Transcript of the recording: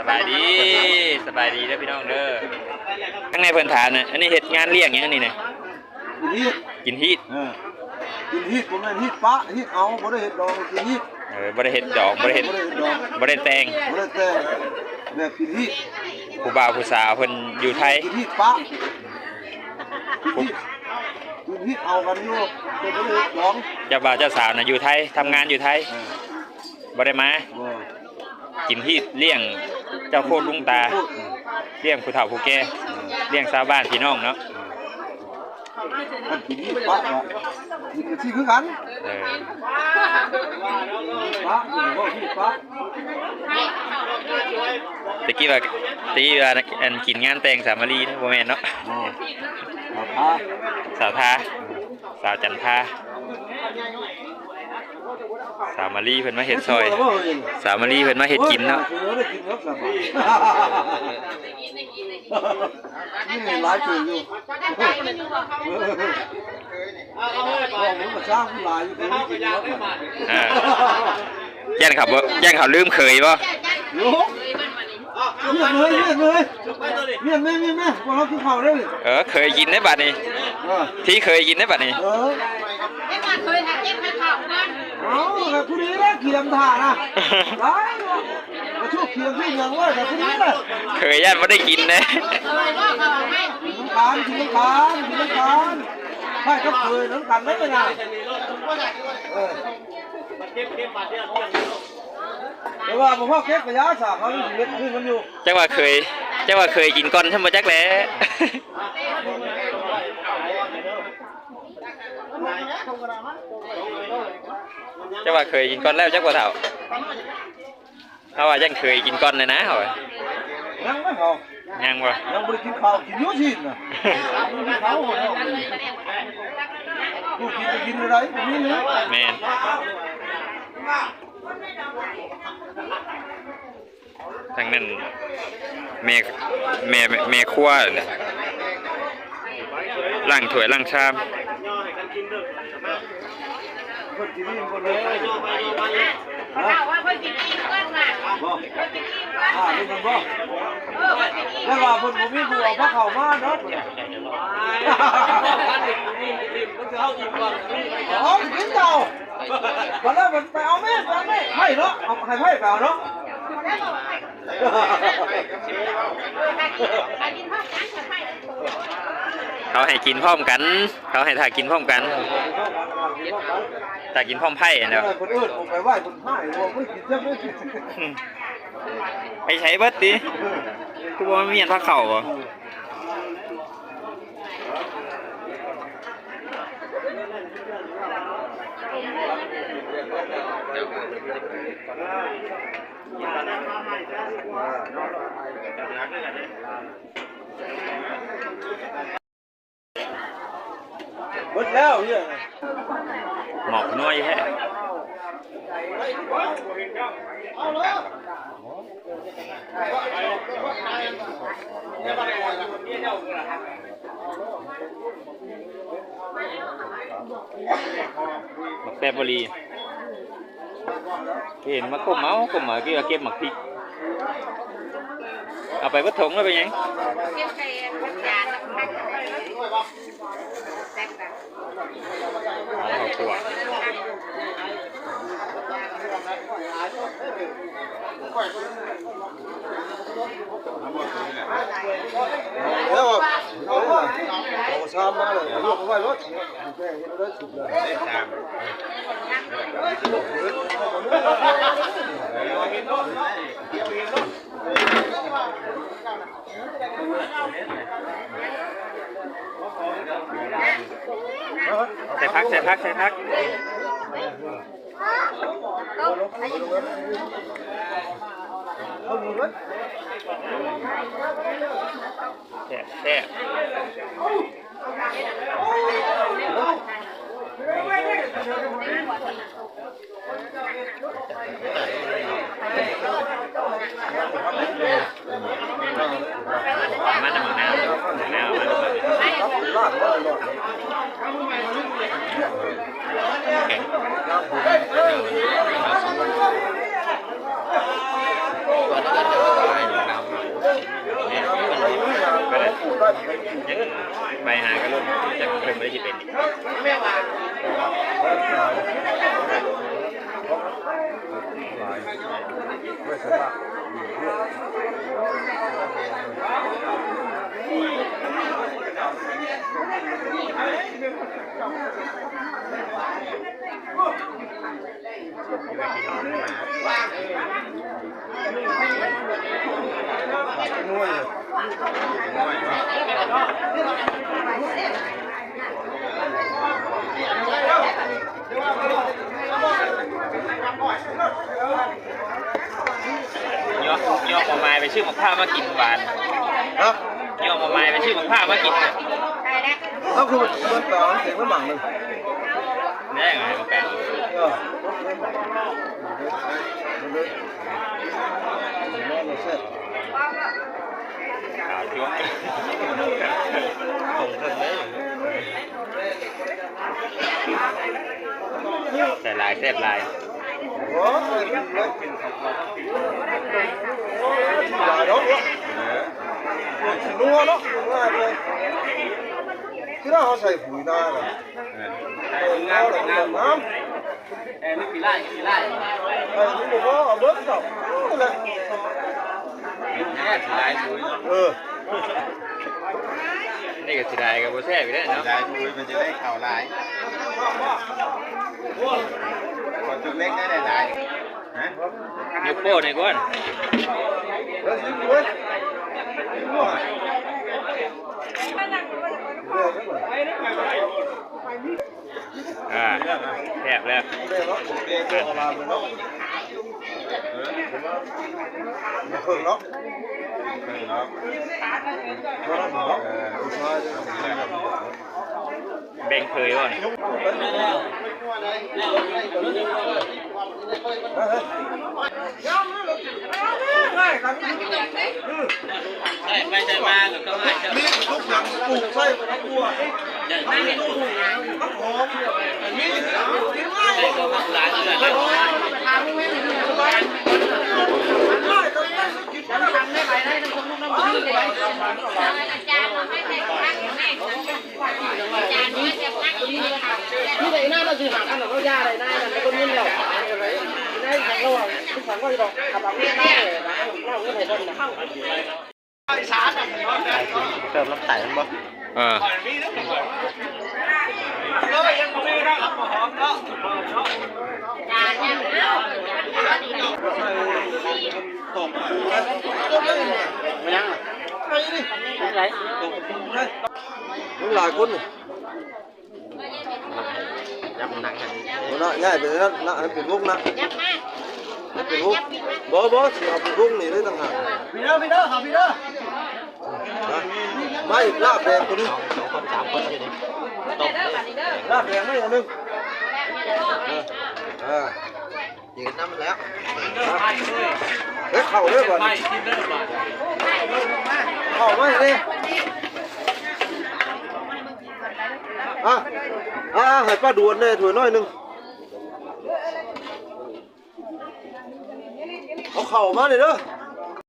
บายดีสบายดีเด้อพี่น้องเด้อข้างในเพิ่นถามน่ะอันนี้เฮ็ดงานเลี้ยงหยังนี่น่ะกินฮีทกินฮีทบ่แม่นฮีทปะฮีทเอาบ่ได้เฮ็ดดอกกินฮีทบ่ได้เฮ็ดดอกบ่ได้เฮ็ดบ่ได้แต่งแบบกินฮีทผู้บ่าวผู้สาวเพิ่นอยู่ไทยกินฮีทปะกินฮีทเอากันอยู่บ่ได้เฮ็ดดอกเจ้าบ่าวเจ้าสาวน่ะอยู่ไทยทำงานอยู่ไทยบ่ได้มากินฮีทเลี้ยงเจ้าโคตรลุงตาเลี้ยงผู้เฒ่าผู้แก่เลี้ยงชาวบ้านพี่น้องเนาะกินฮีทปะกินสิคือกันปะบ่ฮีทปะตะกี้ว่าอันกินงานแต่งสามารีนะบ่แม่นเนาะสาวทาสาวจันทาสาวมารีเพิ่นมาเฮ็ดซอยสาวมารีเพิ่นมาเฮ็ดกินเนาะนี่หลายตัวอยู่ผมก็สร้างหลายอยู่เพิ่นกินย่านเขาลืมเคยบ่เนี่ยพวกเรากินข้าวได้เคยกินได้บัดนี้ที่เคยกินได้บัดนี้ไอ้ก่อนเคยทำเจ็บให้ข้าวกันแต่ผู้นี้นะเขียมถ่านะร้ายมาช่วยเขียมที่ยังว่าแต่ผู้นี้นะเคยย่านไม่ได้กินนะกินน้ำกันไม่ก็เคยน้ำกันไม่เป็นไรแต่ว่าผมว่าเก็บกระยาสาเขาอยู่เล็กขึ้นมันอยู่จังว่าเคยกินก้อนทำมาจักแหล้จังว่าเคยกินก้อนแล้วจักว่าเท่าเขาว่ายังเคยกินก้อนเลยนะเหรอยังไม่พอยังบ่ยังไม่ได้กินข้าวกินยุ่งสินะเขาหมดแล้วกูกินอะไรผมนี่เลยแม่นทั้งนั้นแม่ครัวเนี่ยล้างถ้วยล้างชามคนกินอิ่มคนเลยเขาว่าคนกินอิ่มกันน่ะคนกินอิ่มกันเป็นมันบ่แล้วว่าคนผมมีบัวพระเข่ามาเนาะอ๋อกินเต่าวันแรกมันไปเอาแม่ให้เนาะเอาให้เปล่าเนาะเขาให้กินพร้อมกันเขาให้ถ่ายกินพร้อมกันถ่ายกินพร้อมไผ่เนาะคนอื่นผมไปไหว้คนไผ่ไม่กินจะไม่กินไปใช้เบิดดิคือว่ามีอันพักเข่าบ่หมดแล้วเฮียหมอกน้อยแท้หมักแซ่บบุรีเห็นมาก้มมากี่เก็บหมักพริกเอาไปวัดถงแล้วไปยังเก็บไปยาน้ำพักแซ่บแบบเอาขวดแล้วเอาชามมาเลยลูกไว้รถแก้ให้ได้สุกเลยชามใส่พักแซ่มันจะหมดน้ำ ไปหากระลุ่นจะเพิ่มไม่ได้จะเป็น ไม่สบายนุ่ย ย่อมาไม้ไปชื่อมะพร้าวมากินหวาน ฮะ ย่อมาไม้ไปชื่อมะพร้าวมากินเนี่ย ก็คือมันต่อเสียงมันหมั่งหนึ่ง ได้ไงมะแปลง ขาวจ้วงคงเพิ่งเลยใส่ลายแซ่บลาย โอ้ยอย่าดอกนัวเนาะง่ายเลยที่เราใส่ปุ๋ยนาเลยงามเลยงามน้ำไม่ปีไล่ปีไล่นี่บอกว่าเบิร์ดดอกเลย แซ่บลายปุ๋ย นี่ก็สิได้กับโบแซ่บอยู่ได้เนาะ ลายคุยมันจะได้เข่าลายคนตัวเล็กได้หลายฮะ ยกโป้ในก้นแซ่บแล้วแบ่งเคยก่อนไม่ใช่มาหรือก็ไม่ใช่ มีทุกอย่างปลูกไส้มะบัวมะหอมมีกินง่าย ก็มาหลายเลย นี่แต่หน้าเราจะหาอันหลังเรายาอะไรหน้ามันก็นิ่มแล้วอะไรได้ทางระหว่างทุกฝั่งก็จะบอกขับแบบนี้ได้เลยนะเราไม่เคยโดนนะเติมน้ำใสมันบ่ไม่ยังอะไรมันหลายคนนี่ ยับหนักกัน มันน่ะง่ายเป็นนั่นน่ะเป็นพวกนะ ยับมา เป็นพวกบ่เอาเป็นพวกนี่ได้ต่างหาก พี่เด้อครับพี่เด้อ ไม่ลาบแดงตัวนี้ 2 คน 3 คนอยู่นี่ ลาบแดงไม่อันนึงยืนน้ำมันแล้วเฮ้ยเข่าด้วยก่อนเข่าไม่ดิให้ป้าดวนเนี่ยถั่วน้อยนึงเอาเข่ามาเลยเด้อ